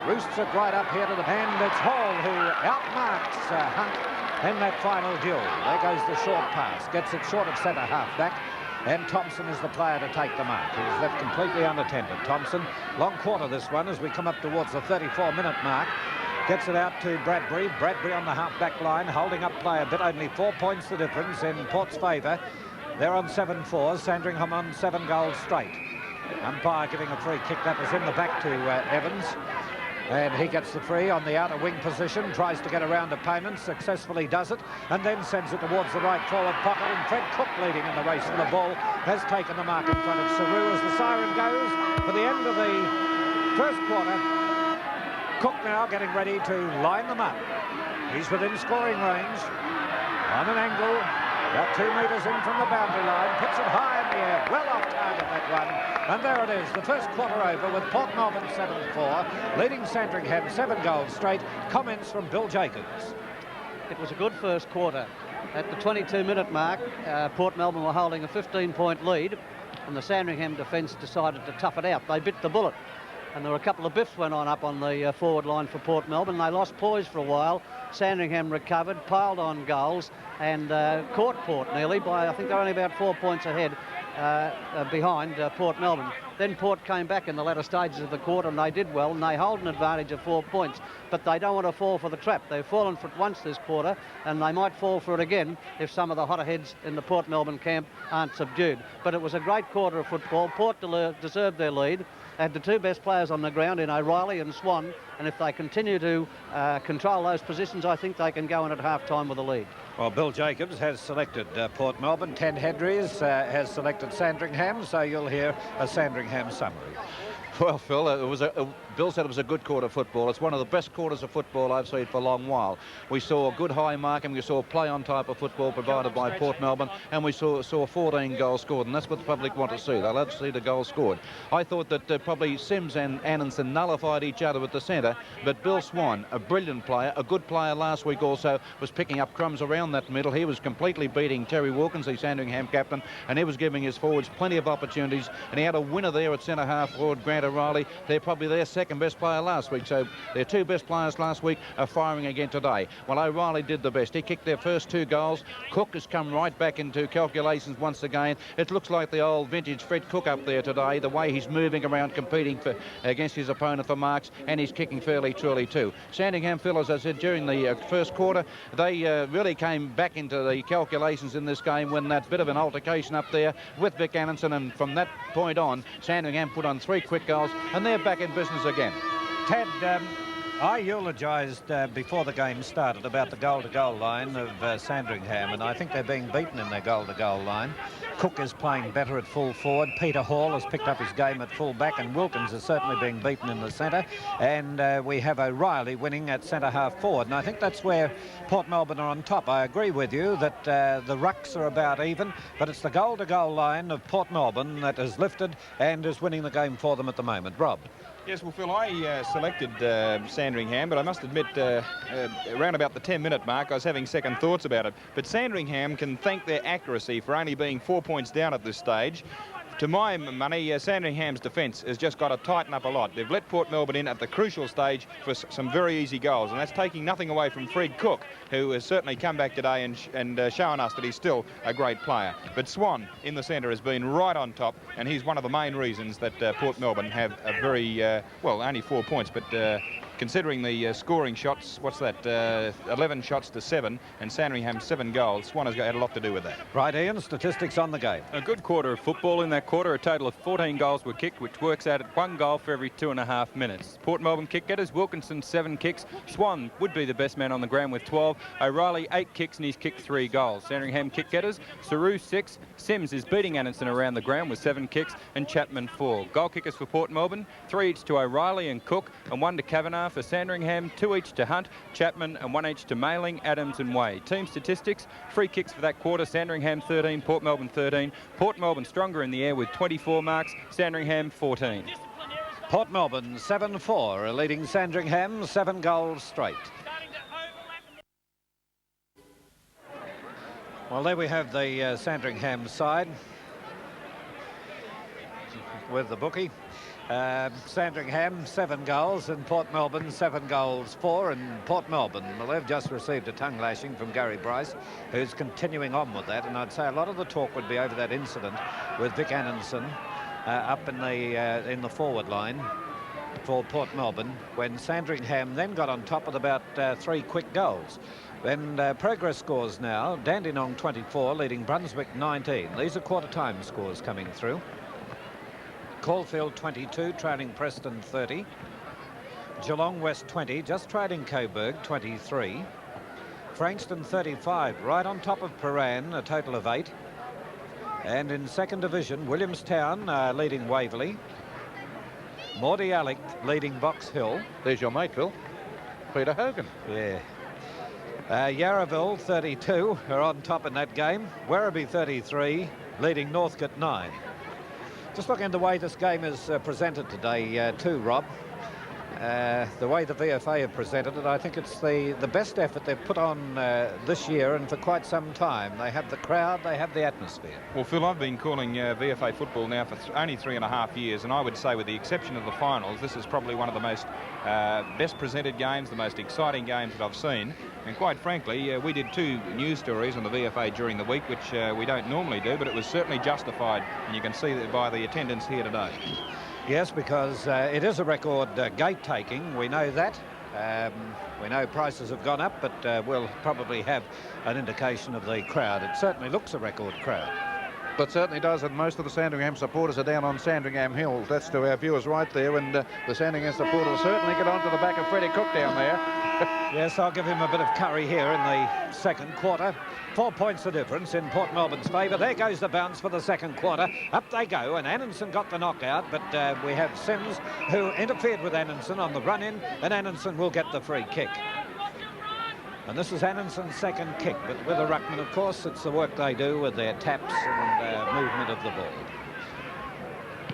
Roosts it right up here to the... And it's Hall who outmarks Hunt in that final duel. There goes the short pass. Gets it short of centre half-back. And Thompson is the player to take the mark. He's left completely unattended. Thompson, long quarter this one as we come up towards the 34-minute mark. Gets it out to Bradbury. Bradbury on the half-back line, holding up play a bit. Only 4 points the difference in Port's favour. They're on 7-4. Sandringham on 7 goals straight. Umpire giving a free kick. That was in the back to Evans. And he gets the free on the outer wing position, tries to get around opponents, successfully does it, and then sends it towards the right forward pocket. And Fred Cook, leading in the race for the ball, has taken the mark in front of Saru as the siren goes for the end of the first quarter. Cook now getting ready to line them up. He's within scoring range, on an angle, about 2 metres in from the boundary line, puts it high in the air, well off target that one. And there it is, the first quarter over with Port Melbourne 7-4, leading Sandringham 7 goals straight. Comments from Bill Jacobs. It was a good first quarter. At the 22-minute mark, Port Melbourne were holding a 15-point lead, and the Sandringham defence decided to tough it out. They bit the bullet, and there were a couple of biffs went on up on the forward line for Port Melbourne. They lost poise for a while. Sandringham recovered, piled on goals, and caught Port nearly by, I think they're only about 4 points ahead behind Port Melbourne. Then Port came back in the latter stages of the quarter, and they did well, and they hold an advantage of 4 points. But they don't want to fall for the trap. They've fallen for it once this quarter, and they might fall for it again if some of the hotter heads in the Port Melbourne camp aren't subdued. But it was a great quarter of football. Port deserved their lead. Had the 2 best players on the ground in O'Reilly and Swan, and if they continue to control those positions, I think they can go in at half-time with a lead. Well, Bill Jacobs has selected Port Melbourne. Ted Hedries has selected Sandringham, so you'll hear a Sandringham summary. Well, Phil, Bill said it was a good quarter of football. It's one of the best quarters of football I've seen for a long while. We saw good high marking, we saw play on type of football provided by Port Melbourne, and we saw 14 goals scored, and that's what the public want to see. They love to see the goals scored. I thought that probably Sims and Annanson nullified each other at the centre, but Bill Swan, a brilliant player, a good player last week also, was picking up crumbs around that middle. He was completely beating Terry Wilkins, the Sandringham captain, and he was giving his forwards plenty of opportunities, and he had a winner there at centre half forward, Grant O'Reilly. They're probably their second best player last week, so their 2 best players last week are firing again today. Well, O'Reilly did the best. He kicked their first 2 goals. Cook has come right back into calculations once again. It looks like the old vintage Fred Cook up there today, the way he's moving around competing against his opponent for marks, and he's kicking fairly truly too. Sandringham, Phil, as I said, during the first quarter, they really came back into the calculations in this game when that bit of an altercation up there with Vic Annanson, and from that point on, Sandringham put on 3 quick goals, and they're back in business again. Ted, I eulogised before the game started about the goal-to-goal line of Sandringham, and I think they're being beaten in their goal-to-goal line. Cook is playing better at full forward. Peter Hall has picked up his game at full back, and Wilkins is certainly being beaten in the centre. And we have O'Reilly winning at centre half forward, and I think that's where Port Melbourne are on top. I agree with you that the rucks are about even, but it's the goal-to-goal line of Port Melbourne that has lifted and is winning the game for them at the moment. Rob. Yes, well, Phil, I selected Sandringham, but I must admit, around about the 10-minute mark, I was having second thoughts about it. But Sandringham can thank their accuracy for only being 4 points down at this stage. To my money, Sandringham's defence has just got to tighten up a lot. They've let Port Melbourne in at the crucial stage for some very easy goals, and that's taking nothing away from Fred Cook, who has certainly come back today and shown us that he's still a great player. But Swan in the centre has been right on top, and he's one of the main reasons that Port Melbourne have a very, well, only 4 points, but considering the scoring shots, what's that, 11 shots to 7, and Sandringham 7 goals, Swan has had a lot to do with that. Right, Ian, statistics on the game. A good quarter of football. In that quarter, a total of 14 goals were kicked, which works out at 1 goal for every 2.5 minutes. Port Melbourne kick getters, Wilkinson 7 kicks. Swan would be the best man on the ground with 12. O'Reilly 8 kicks, and he's kicked 3 goals. Sandringham kick getters, Saru 6. Sims is beating Annanson around the ground with 7 kicks, and Chapman 4. Goal kickers for Port Melbourne, 3 each to O'Reilly and Cook, and 1 to Kavanagh. For Sandringham, 2 each to Hunt, Chapman, and 1 each to Mailing, Adams and Way. Team statistics, free kicks for that quarter, Sandringham 13, Port Melbourne 13. Port Melbourne stronger in the air with 24 marks, Sandringham 14. Port Melbourne 7-4, leading Sandringham 7 goals straight. Well, there we have the Sandringham side with the bookie. Sandringham 7 goals and Port Melbourne 7 goals 4, and Port Melbourne, well, they've just received a tongue lashing from Gary Bryce, who's continuing on with that, and I'd say a lot of the talk would be over that incident with Vic Anderson up in the forward line for Port Melbourne, when Sandringham then got on top with about 3 quick goals. Then progress scores now. Dandenong 24 leading Brunswick 19. These are quarter time scores coming through. Caulfield 22 trailing Preston 30. Geelong West 20 just trailing Coburg 23. Frankston 35 right on top of Paran, a total of 8. And in second division, Williamstown leading Waverley. Mordialloc leading Box Hill. There's your mate, Phil. Peter Hogan. Yeah. Yarraville 32 are on top in that game. Werribee 33 leading Northcote 9. Just looking at the way this game is presented today too, Rob. The way the VFA have presented it, I think it's the best effort they've put on this year and for quite some time. They have the crowd, they have the atmosphere. Well, Phil, I've been calling VFA football now for only 3.5 years, and I would say with the exception of the finals, this is probably one of the most best presented games, the most exciting games that I've seen. And quite frankly, we did 2 news stories on the VFA during the week, which we don't normally do, but it was certainly justified, and you can see that by the attendance here today. Yes, because it is a record gate taking. We know that. We know prices have gone up, but we'll probably have an indication of the crowd. It certainly looks a record crowd. But certainly does, and most of the Sandringham supporters are down on Sandringham Hill. That's to our viewers right there, and the Sandringham supporters certainly get onto the back of Freddie Cook down there. Yes, I'll give him a bit of curry here in the second quarter. 4 points the difference in Port Melbourne's favour. There goes the bounce for the second quarter. Up they go, and Annanson got the knockout, but we have Sims who interfered with Annanson on the run-in, and Annanson will get the free kick. And this is Annanson second kick, but with a ruckman, of course, it's the work they do with their taps and movement of the ball.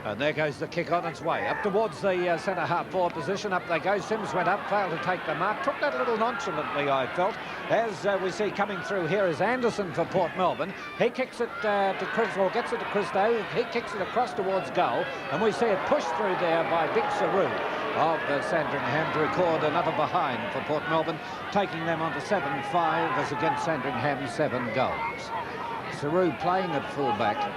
And there goes the kick on its way up towards the centre half forward position. Up they go. Sims went up, failed to take the mark. Took that a little nonchalantly, I felt. As we see coming through here is Anderson for Port Melbourne. He kicks it to Chris, or gets it to Christo. He kicks it across towards goal, and we see it pushed through there by Big Saru of Sandringham to record another behind for Port Melbourne, taking them on to 7-5 as against Sandringham's 7 goals. Saru playing at full-back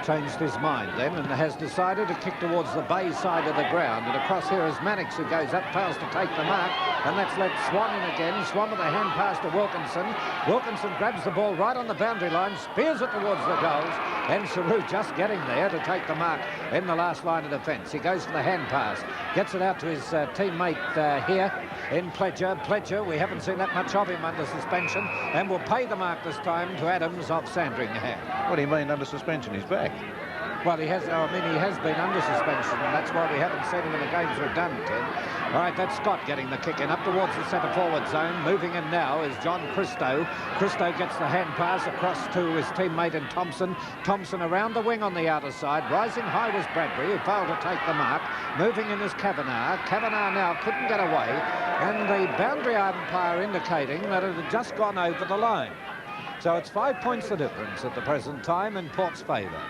changed his mind then and has decided to kick towards the bay side of the ground, and across here is Mannix, who goes up, fails to take the mark, and let's let Swan in again. Swan with a hand pass to Wilkinson. Wilkinson grabs the ball right on the boundary line, spears it towards the goals, and Saru just getting there to take the mark in the last line of defence. He goes for the hand pass, gets it out to his teammate here in Pledger. Pledger, we haven't seen that much of him under suspension, and will pay the mark this time to Adams of Sandringham. What do you mean under suspension? He's back. Well, he has been under suspension, and that's why we haven't seen him in the games we've done, Ted. All right, that's Scott getting the kick in up towards the centre forward zone. Moving in now is John Christo. Christo gets the hand pass across to his teammate in Thompson. Thompson around the wing on the outer side. Rising high was Bradbury, who failed to take the mark. Moving in is Kavanagh. Kavanagh now couldn't get away, and the boundary umpire indicating that it had just gone over the line. So it's 5 points the difference at the present time in Port's favour.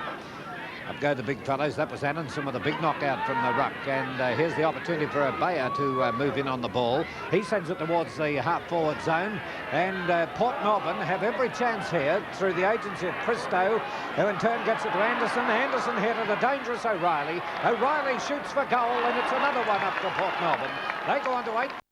Up go the big fellows. That was Annanson with a big knockout from the ruck, and here's the opportunity for Abaya to move in on the ball. He sends it towards the half-forward zone, and Port Melbourne have every chance here through the agency of Christo, who in turn gets it to Anderson. Anderson here to the dangerous O'Reilly. O'Reilly shoots for goal, and it's another one up for Port Melbourne. They go on to 8.